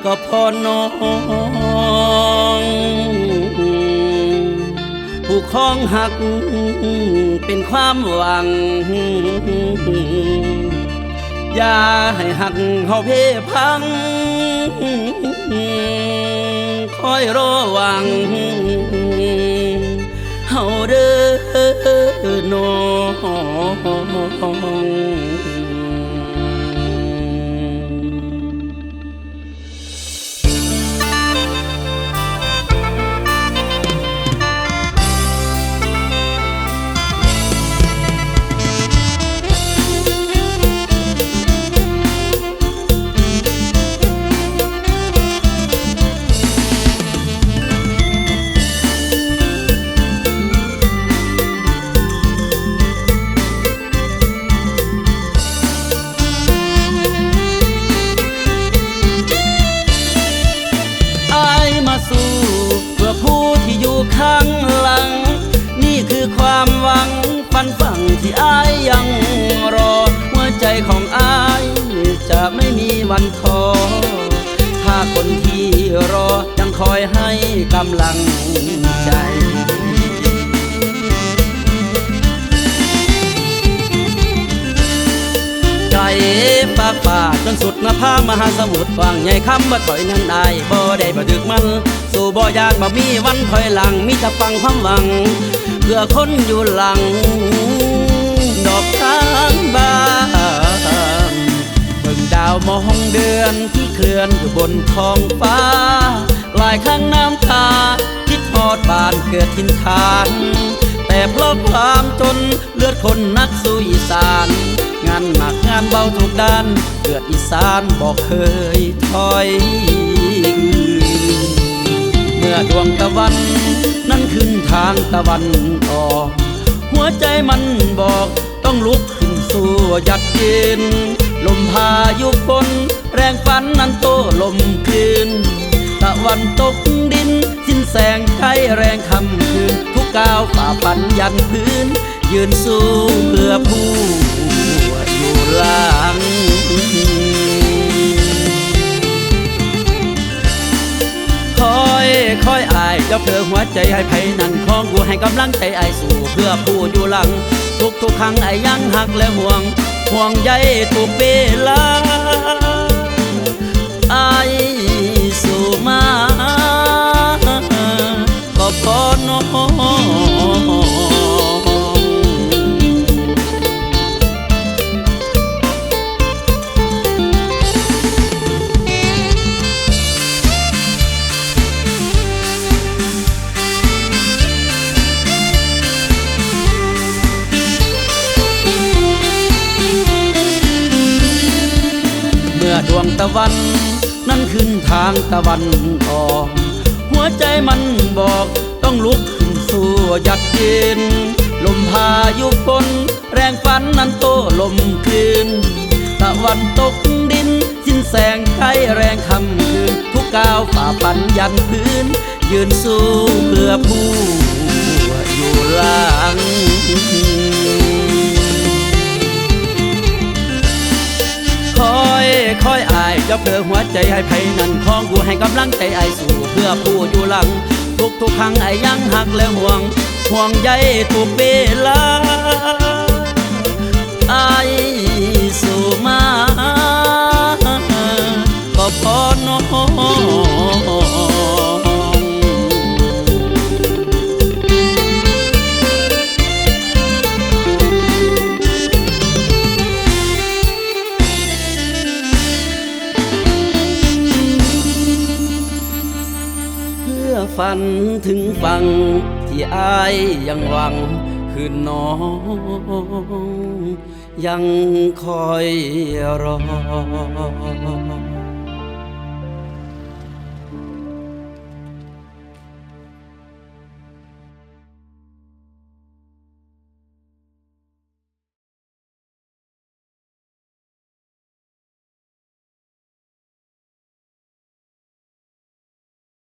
ก็พอน้องผู้คล้องหักเป็นความหวังอย่าให้หักเฮาเพพังคอยรอหวังเฮาเด้อน้องข้างหลังนี่คือความหวังฝันฝังที่อายยังรอหัวใจของอายจะไม่มีวันท้อถ้าคนที่รอยังคอยให้กำลังใจใจปากป่าจนสุดหน้าผามหาสมุทรฟังใหญ่คำว่าถอยนั้นอายบ่ได้บ่ดึกมันสู่บ่ยานบ่มีวันถอยหลังมีแต่ฟังความหวังเพื่อคนอยู่หลังดอกทางบ้านเบิ่งดาวมองเดือนที่เคลื่อนอยู่บนท้องฟ้าหลายครั้งน้ำตาคิดทอดบ้านเกิดทินฐานแต่เพราะความจนเลือดคนนักสู้อีสานงานหนักงานเบาทุกด้านเกิดอีสานบอกเคยถอยเมื่อดวงตะวันนั้นขึ้นทางตะวันออกหัวใจมันบอกต้องลุกขึ้นสู้ยัดเย็นลมพายุฝนแรงฝันนั้นโต้ลมคืนตะวันตกดินสิ้นแสงใกล้แรงค่ำคืนทุกก้าวฝ่าฟันยันพื้นยืนสู้เพื่อผู้อยู่หลังคอยอายเจ้าเพื่อหัวใจให้ไผนั่นคล้องกูให้กำลังใจอายสู่เพื่อผู้อยู่หลังทุกครั้งอายยังหักและห่วงใยทุกเวลาอายสู่มาก็พอน้องดวงตะวันนั้นขึ้นทางตะวันออกหัวใจมันบอกต้องลุกขึ้นสู้ยัดเย็นลมพายุฝนแรงฝันนั้นโต้ลมคืนตะวันตกดินสิ้นแสงใกล้แรงค่ำคืนทุกก้าวฝ่าฟันยันพื้นยืนสู้เพื่อผู้อยู่หลังคอยอายเจ้าเพื่อหัวใจให้ไผนั่นคล้องกูให้กำลังใจอายสู่เพื่อผู้อยู่หลังทุกครั้งอายยังหักและห่วงใยทุกเวลาอายสู่มาก็พอน้องฝันถึงฝั่งที่อายยังหวังคืนน้องยังคอยรอ